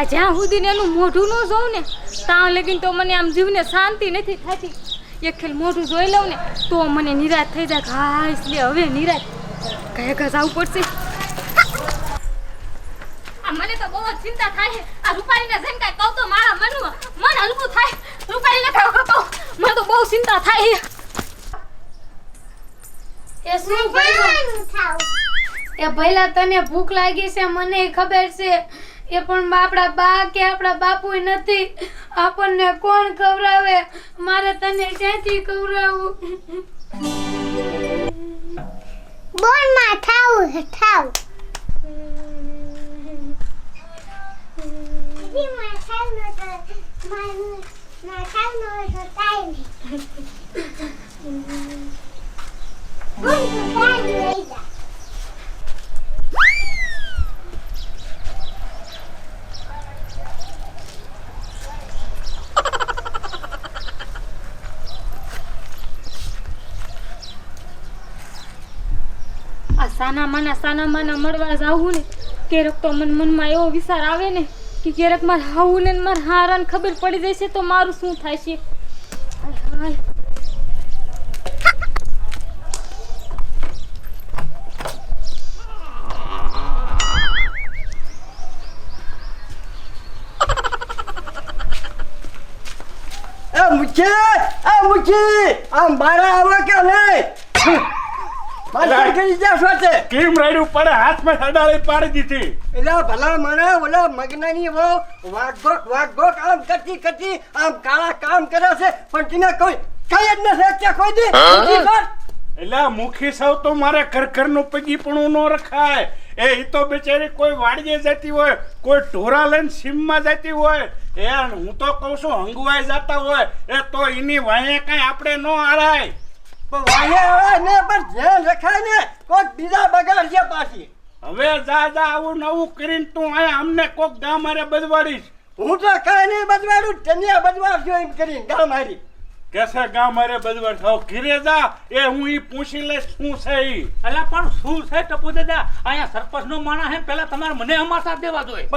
આ જ્યાં સુધી એનું મોઢું ન જોઉં ને ત્યાં લગીને તો મને આમ જીવને શાંતિ નથી થતી. એક ખેલ મોઢું જોઈ લઉં ને તો મને નિરાશ થઈ જાય. હા એટલે હવે નિરાશ કયા ઘા જવું પડશે. મને તો બહુ જ ચિંતા થાય છે. આ રૂપાલીને જેમ કાંઈ કહું તો મારા મન હલકું થાય. રૂપાલીને કાંઈ કહું મને તો બહુ ચિંતા થાય છે. એ શું ભાઈ એ પહેલા તને ભૂખ લાગી છે મને ખબર છે. એ પણ આપણા બા કે આપણા બાપુ નથી. આપણને કોણ ખવડાવે? મારે તને ક્યાંથી ખવડાવવું? બોલ માં થાવ થાવ દી માં થાવ નો તો માં થાવ નો તો ટાઈમ બોલ તો ટાઈમ લઈ જા. સાના માના મળવા જાવું ને ક્યારેક તો મનમાં એવો વિચાર આવે ને કે ક્યારેક મારે હાવું ને મારે હારાને ખબર પડી જશે તો મારું શું થાય છે. મુચી આમ બારા આવે કે નહીં? કેમ રાડ્યું પડે હાથમાં સડાળી પાડી દીધી. એટલે ભલા મને ઓલા મગનાની વહુ વાઘોક આમ કરતી આમ કાળા કામ કરે છે પણ તેને કોઈ કઈ જ નથી કોઈ દી. એટલે મુખી સૌ તો મારે ઘર નું પગી પણ ન રખાય. એ તો બિચારી કોઈ વાડીએ જતી હોય, કોઈ ઢોરા લઈને સીમમાં જતી હોય, એ હું તો કઉ છું હંગવાઈ જતા હોય એ તો એની વાહે કઈ આપણે ન હારાય. બીજા બગાડશે પાછી. હવે જા આવું નવું કરીને તું અહીંયા અમને કોક ગામ મારે બદવાડીશ. હું તો કઈ નહીં બદવાડું, તને બદવાડજો એમ કરીને ગામ હારી. કેસે ગામ મારે બદવાડ થાવ ઘીરે જા એ હું ઈ પૂછી લઈશ શું છે ઈ. અલા પણ શું છે ટપુ દાદા? અહીંયા સરપંચ નો માણસ હે, પેલા તમારે મને અમાસા દેવા જોઈએ.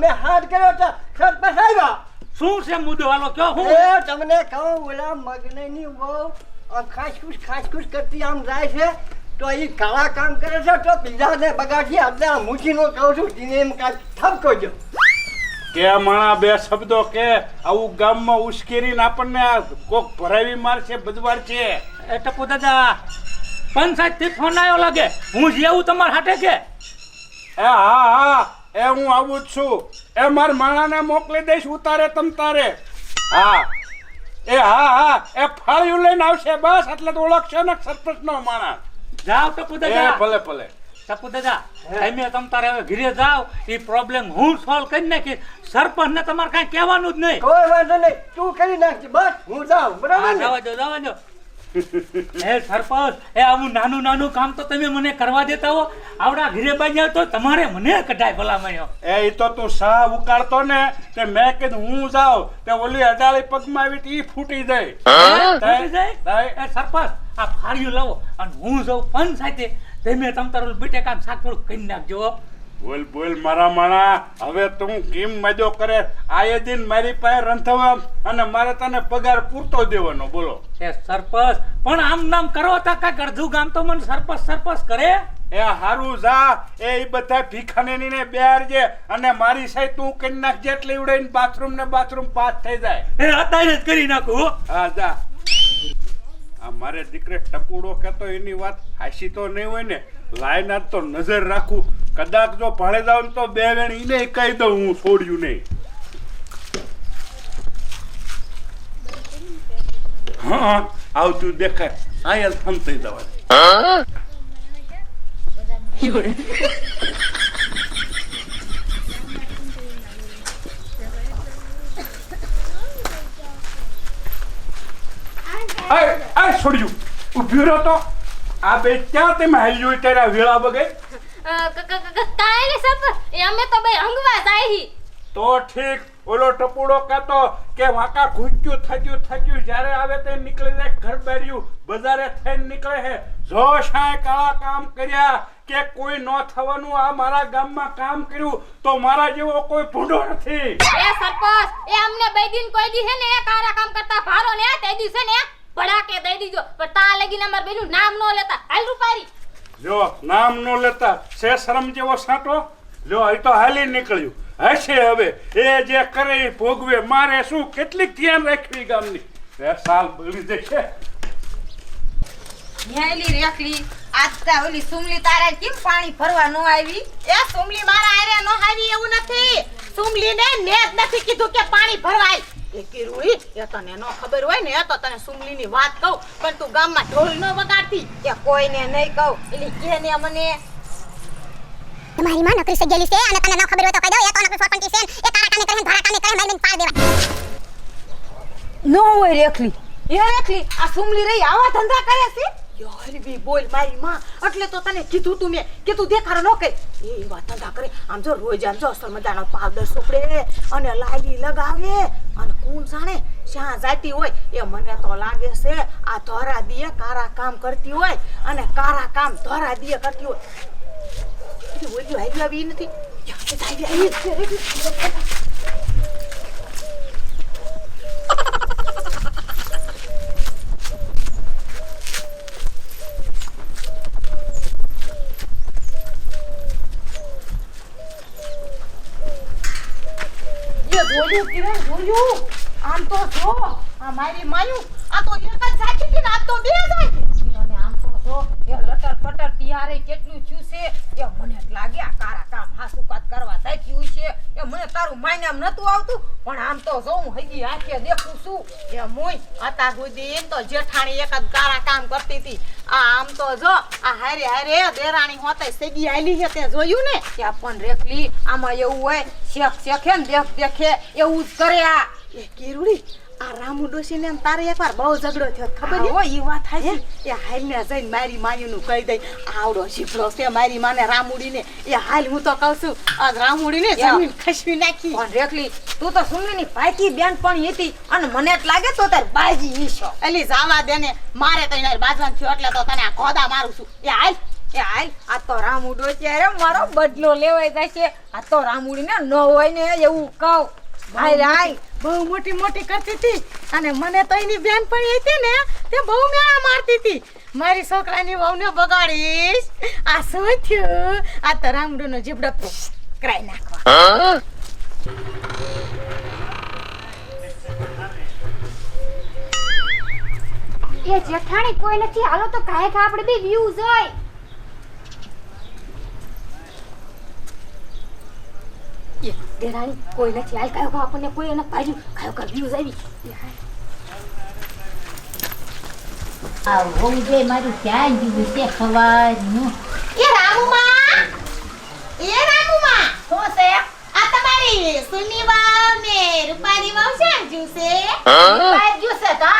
મેં હાથ કર્યો તો સરપંચ આવ્યા. શું છે મુદ્દો? હાલો કયો હું તમને કહું ઓલા મગનની બહુ આમ ખાસખુશ કરતી આમ જાય છે તો એ કાળા કામ કરે છે તો બીજાને બગાડી આપણે મૂકી નો કહું છું તેને એમ કાંઈ ઠપકો જો કે માણા બે શબ્દો કે આવું ગામમાં ઉશ્કેરીને આપણને કોક ભરાવી મારશે બદવાડ છે. એ ટપુ દાદા પંચાયત થી ફોન આવ્યો લાગે. હું જેવું તમારા હાટે કે એ હા એ હું આવું જ છું. એ માર માણાને મોકલી દઈશ ઉતારે તમ તારે. હા એ હા એ ફાળ્યું લઈને આવશે બસ એટલે તો ઓળખશે ને સરપંચ નો માણા. જાવ ટપુ દાદા. ભલે ભલે ટપુ દાદા તમે તમ તારે હવે ઘરે જાવ. એ પ્રોબ્લેમ હું સોલ્વ કરી નાખીશ. સરપંચ ને તમારે કઈ કહેવાનું જ નહીં. કોઈ વાંધો નહીં, તું કરી નાખજે બસ હું જાઉં. બરાબર જવા દો. એ સરપંચ એ આવું નાનું કામ તો તમે મને કરવા દેતા હો. આવડા ઘરે બાજ્યા તો તમારે મને કઢાય ભલામણ્યો. એ તો તું સા ઉકાળતો ને તે મેં કીધું હું જાઉં તે ઓલી અડાળી પગમાં આવી ઈ ફૂટી જાય. એ સરપંચ આ ફાળ્યું લાવો અને હું જાઉં પંચાયતે. તમે તમ તારું બેટે કામ શાક થોડું કરી નાખજો. બોલ મારા માણા હવે તું કેમ મજો કરે? આયે દિન મારી પાસે રંધવા અને મારે તને પગાર પૂરતો દેવાનો. બોલો એ સરપંચ પણ આમ નામ કરો તા કાંઈક અડધું ગામ તો મને સરપંચ કરે. એ હારું જા એ બધા ભીખાને ને બેરજે અને મારી સાઈ તું કરી નાખ જેટલી ઉડાઈને બાથરૂમ પાસ થઈ જાય. એ અત્યારે જ કરી નાખું. હા જા. આ મારે દીકરે ટપુડો કહેતો એની વાત હાસી તો નહીં હોય ને. લાઈન તો નજર રાખું. કદાચ જો ભાડે જાવ તો બે વેણ ઈને કહી દઉં હું છોડ્યું નહીં. હા આવતું દેખાય આયલ થમ થઈ જવા. છોડ્યું ઉભ્યું રહ્યો તો આ બે ક્યાં તમે હાલ્યું ત્યારે વેળા બગે કાંઈ નહીં સરપંચ અમે તો બે હંગવા જાય. તો ઠીક ઓલો ટપુડો કહેતો કે વાંકા ઘૂંચ્યું થયું જ્યારે આવે તે નીકળી જાય ઘર બાર્યું બજારે થઈને નીકળે છે જો શાય કાળા કામ કર્યા કે કોઈ ન થવાનું આ મારા ગામમાં કામ કર્યું તો મારા જેવો કોઈ ભૂંડો નથી એ સરપંચ એ અમને બેદીન કોઈ દી હે ને કારા કામ કરતા ભારો ને તે દી છે ને પડાકે દઈ દીજો પણ તા લગીને અમાર બેનું નામ નો લેતા હાલ રૂપારી જો નામ નો લેતા છે શરમ જેવો સાટો જો અહીં તો હાલી નીકળ્યું હશે હવે એ જે કરે એ ભોગવે મારે શું કેટલીક ધ્યાન રાખવી ગામની એ સાલ બગડી જશે ન્યાયલી રેખલી આજતા ઓલી સુમલી તારા કેમ પાણી ભરવા નો આવી એ સુમલી મારા આરે નો આવી એવું નથી સુમલી ને મેં જ નથી કીધું કે પાણી ભરવાય એ કિરુડી એ તને નો ખબર હોય ને તો તને સુમલી ની વાત કહું પણ તું ગામમાં ઢોલ નો વગાડતી કે કોઈને નહીં કહું એટલે કે ને મને તમારી માં નોકરી સજેલી છે અને તને ન ખબર હોય તો કહી દો એ તો નોકરી ફોરપંટી છે એ કારા કામે કરે ભારા કામે કરે મારીને પાડ દેવા નો હોય રેખલી એ રેખલી આ સુમલી રહી આવા ધંધા કરે છે યાર બી બોલ મારી માં એટલે તો તને કીધું તું મેં કે તું દેખાડો ન કે એ વાત ધંધા કરે આમ જો રોજ આમ જો અસલ મજાનો પાવડર સોપડે અને લાલી લગાવે અને કોણ જાણે શ્યાં જાતી હોય એ મને તો લાગે છે આ ધોરા દીએ કારા કામ કરતી હોય અને કારા કામ ધોરા દીએ કરતી હોય એ બોલ્યું આવી આવી નથી જોયું આમ તો જો આ મારી માયું આ તો એક જ સાચી હતી ને આ તો બે જાય અને આમ તો જો એ લટર પટર તિયારે કેટલું થયું છે એ મને જ લાગે આ કારા કામ હાસુકાત કરવા દાખ્યું છે એ મને તારું માયને આમ નતું આવતું પણ આમ તો જો હું હજી આંખે દેખું છું એ મોય આતા સુધી તો જેઠાણી એક જ કારા કામ કરતી હતી આ આમ તો જો આ હારે હારે દેરાણી હોતે સેગી આલી છે તે જોયું ને કે પણ રેખલી આમાં એવું હોય શેખે ને દેખે એવું જ કરે આ એ કેરુડી આ રામુ ડોશીને તારે એકવાર બહુ ઝઘડો થયો ખબર છે ઈ વાત થાય એ હાલને જઈને મારી માયુનું કહી દઈ આવડો શીફળો છે મારી માને રામુડીને એ હાલ હું તો કહું છું આ રામુડીને જમીન ખસવી નાખી પણ રેખલી તું તો સુમલીની પાકી બેન પણ હતી અને મને જ લાગે તો તાર બાજી ઈશો એલી જાવા દે ને મારે તો એના બાજવાન થયો એટલે તો તને આ ખોદા મારું છું એ હાલ આ તો રામુડો ત્યારે મારો બદલો લેવાય જાય છે આ તો રામુડીને ન હોય ને એવું કહું ભાઈ બહુ મોટી મોટી કરતી હતી અને મને તો એની બેન પણ હતી ને તે બહુ મેળા મારતી હતી મારી છોકરાની વહુને બગાડીશ આ શું થયું આ તો રામડોનો જીબડો કરાઈ નાખવા એ જેઠાણી કોઈ નથી હાલો તો કાંઈ કા આપણે બે વ્યૂઝ હોય એ દેરાણી કોઈ નથી હાલ કાયો કા આપણને કોઈ એને પાડ્યું કાયો કા વ્યૂઝ આવી આ હોઈ જે મારું ક્યાં જીવું છે ખવાનું એ રામુમાં શું છે આ તમારી સુની વાવ ને રૂપારી વાવ છે જ્યુસે બાર જ્યુસે કા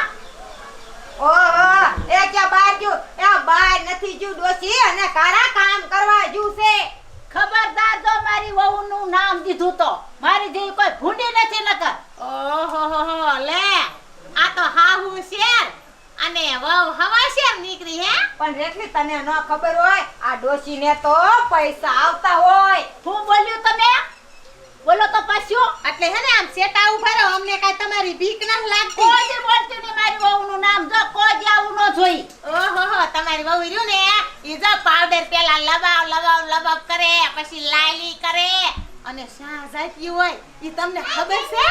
ઓહો એ કે બાર જ્યુ એ બાર નથી જ્યુ ડોસી અને કારા કામ કરવા જ્યુસે ખબરદાર જો મારી વહુનું નામ દીધું તો મારી જેવી કોઈ ભૂંડી નથી નકર ઓહો લે આ તો હાહુ શેર અને વહુ હવા શેર નીકળી હે પણ રેખલી તને ન ખબર હોય આ ડોશીને તો પૈસા આવતા હોય શું બોલ્યું તમે બોલો તો પાછો એટલે હે ને આમ સેટા ઉભા રહો અમને કાઈ તમારી બીક ન લાગતી કોઈ જ બોલતી ને મારી વહુનું નામ જો કોઈ જ આવું ન જોઈ ઓહો તમારી વહુ રહ્યું ને ઈ જો પાવડર પેલા લબાવ કરે પછી લાલી કરે અને શા જાતી હોય ઈ તમને ખબર છે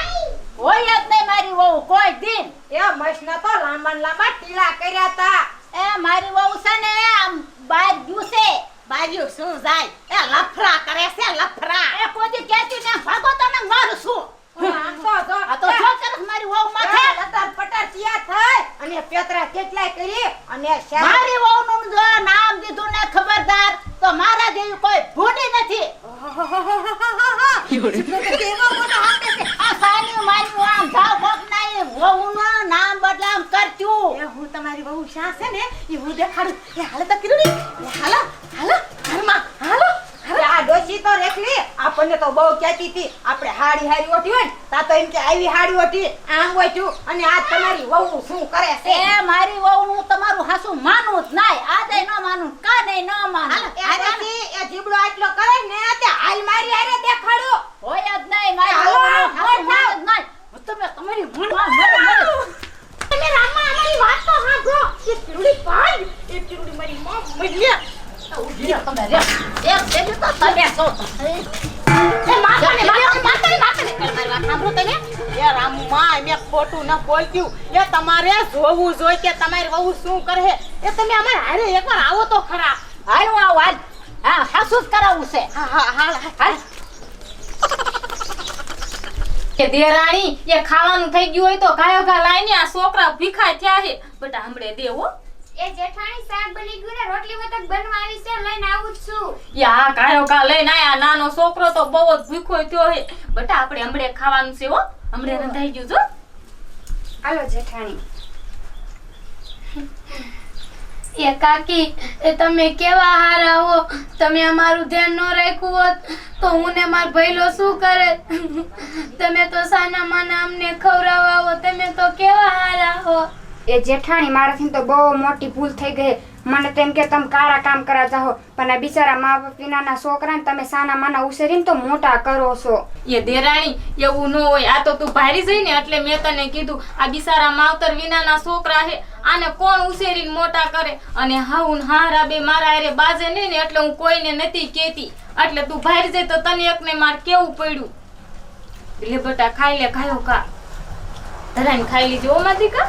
હોય જ નહીં મારી વહુ કોઈ દિન એ મસના તો લાંબા ટીલા કર્યા તા એ મારી વહુ છે ને આમ બાર જ્યુસે બાજુ શું જાય એ લફરા કરે છે લફરા એ કોઈ કહેતી ને ભાગો તને મારું છું આ તો જો તરફ મારી વહુ માથે લટર પટર ચિયા થાય અને પેતરા કેટલાય કરી અને મારી વહુનું જો નામ દીધું ને ખબરદાર તો મારા જેવી કોઈ ભૂંડી નથી આ સાની મારી આમ જાવ ભોગ નાઈ વહુનું નામ બદલામ કરતું એ હું તમારી વહુ શા છે ને ઈ હું દેખાડું એ હાલે તો કિરુડી એ હાલો ઘરમાં હાલો આ ડોશી તો રેખલી આપણને તો બહુ કહેતી હતી આપણે હાડી હારી ઓઢી હોય ને તા તો એમ કે આવી હાડી ઓઢી આમ ઓઢ્યું અને આ તમારી વહુ શું કરે છે એ મારી વહુનું તમારું હાસુ માનવું જ નાય આજે ન માનું કાને ન માનું એ જીબડો આટલો કરે ને તે હાલ મારી હારે દેખાડો હોય જ નહીં મારી વહુનું હાસુ માનવું જ નાય તમે તમારી મનમાં તમે રામા અમારી વાત તો સાંભળો એ ચીરુડી પાડ એ ચીરુડી મારી માં મલ્યા ઉભી રહો તમે રે એક દેજો તો તમે છો એ માતાને સાંભળો તમે એ રામા મેં ખોટું ન બોલ્યું એ તમારે જોવું જોઈએ કે તમારી વહુ શું કરે એ તમે અમાર હારે એકવાર આવો તો ખરા હાલ હું આવું હાલ હા હાસુ જ કરાવવું છે હાલ કે દેરાણી એ ખાવાનું થઈ ગયું હોય તો ગાયો ગા લાઈને આ છોકરા ભીખા થયા છે બટા હમણે દેવો એ જેઠાણી શાક બની ગયું ને રોટલી વતક બનવા આવી છે લઈને આવું જ છું યા ગાયો ગા લઈને આયા નાનો છોકરો તો બહુ જ ભીખો થયો છે બટા આપણે હમણે ખાવાનું છે હો હમણે રંધાઈ ગયું જો હાલો જેઠાણી એ કાકી એ તમે કેવા હારા હો તમે અમારું ધ્યાન ન રાખ્યું હોત તો હું ને માર ભઈલો શું કરે તમે તો સાના માના અમને ખવડાવવા હો તમે તો કેવા હારા હો એ જેઠાણી મારાથી તો બહુ મોટી ભૂલ થઈ ગઈ મને તેમ કે તમે કારા કામ કરવા જાઓ પણ આ બિચારા મા બાપ વિનાના છોકરાને તમે સાના માના ઉછેરીને તો મોટા કરો છો એ દેરાણી એવું ન હોય આ તો તું ભારી જઈ ને એટલે મેં તને કીધું આ બિચારા માવતર વિનાના છોકરા હે આને કોણ ઉછેરીને મોટા કરે અને હાઉન હારા બે મારા હારે બાજે નહીં ને એટલે હું કોઈને નથી કહેતી એટલે તું ભારી જઈ તો તને એકને માર કેવું પડ્યું એટલે બટા ખાઈ લે ખાયો કા ધરાઈને ખાઈ લીજો ઓ મારી કા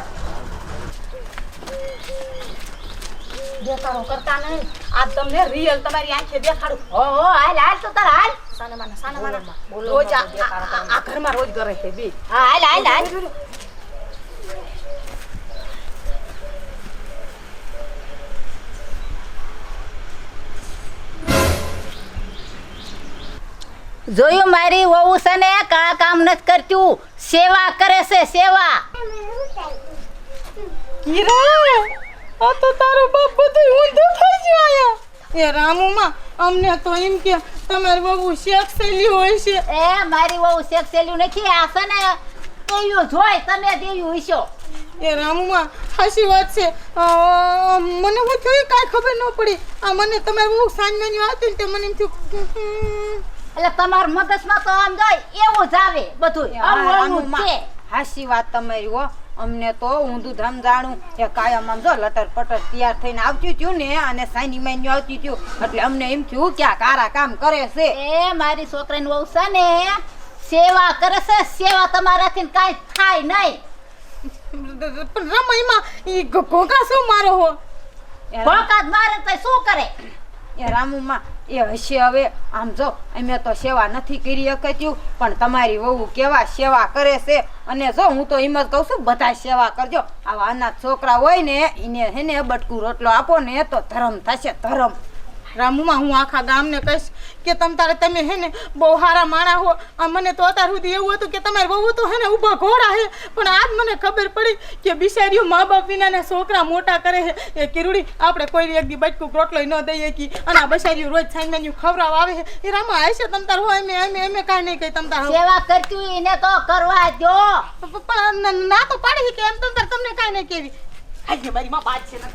દેખાડો કરતા નહીં આ તમને રિયલ તમારી આંખે દેખાડું હો હાલ હાલ તો તાર હાલ સાના માના રોજ આ ઘરમાં રોજ કરે છે બે હા હાલ હાલ હાલ જોયું મારી વહુ છે ને કામ નથી કરતું સેવા કરે છે સેવા આ તો તારો બાપ બધું ઊંધું થઈ ગયું આયા એ રામુમાં અમને તો એમ કે તમારી બહુ શેખ શૈલી હોય છે એ મારી વહુ સેક્સેલ્યું નથી આ છે ને દેવ્યું જોઈ તમે દેવ્યું હશો એ રામુમાં હાસી વાત છે મને હું થયું કાંઈ ખબર ન પડી આ મને તમારી બહુ સાંજની આવતી ને તે મને એમ થયું એટલે તમાર મગજમાં તો આમ જાય એવું જ આવે બધું આવું છે હાસી વાત તમારી હો અમને તો ઊંધું ધમ જાણું એ કાયમ આમ જો લટર પટર તૈયાર થઈને આવતી થયું ને અને સાની માની આવતી થયું એટલે અમને એમ થયું કે આ કારા કામ કરે છે એ મારી છોકરીની વહુ છે ને સેવા કરે છે સેવા તમારાથી કાંઈ થાય નહીં પણ રમઈમાં ઈ ઘોઘા શું મારો હો ભોકાત મારે તો શું કરે એ રામુમાં એ હશે હવે આમ જો અમે તો સેવા નથી કરી શકત્યું પણ તમારી વહુ કેવા સેવા કરે છે અને જો હું તો એમ જ કહું છું બધા સેવા કરજો આવા અનાથ છોકરા હોય ને એને હેને બટકું રોટલો આપો ને તો ધર્મ થશે ધર્મ રામુમાં હું આખા ગામને કહીશ કે તમે હે ને બહુ સારા માણા હો મને તો અત્યાર સુધી એવું હતું કે તમારી વહુ તો હે ને ઊભા ઘોડા હે પણ આજ મને ખબર પડી કે બિચારીઓ મા બાપ વિનાના છોકરા મોટા કરે છે એ કિરુડી આપણે કોઈ એક દી બટકું રોટલો ન દઈએ કી અને આ બિચારીઓ રોજ સાંજનું ખવડાવ આવે છે એ રામા હશે તમતાર હોય અમે કાંઈ નહીં કહી તમતાર સેવા કરતી એને તો કરવા દો પણ ના તો પાડી કે એમ તમતાર તમને કાંઈ નહીં કેવી આજે મારી માં બાદ છે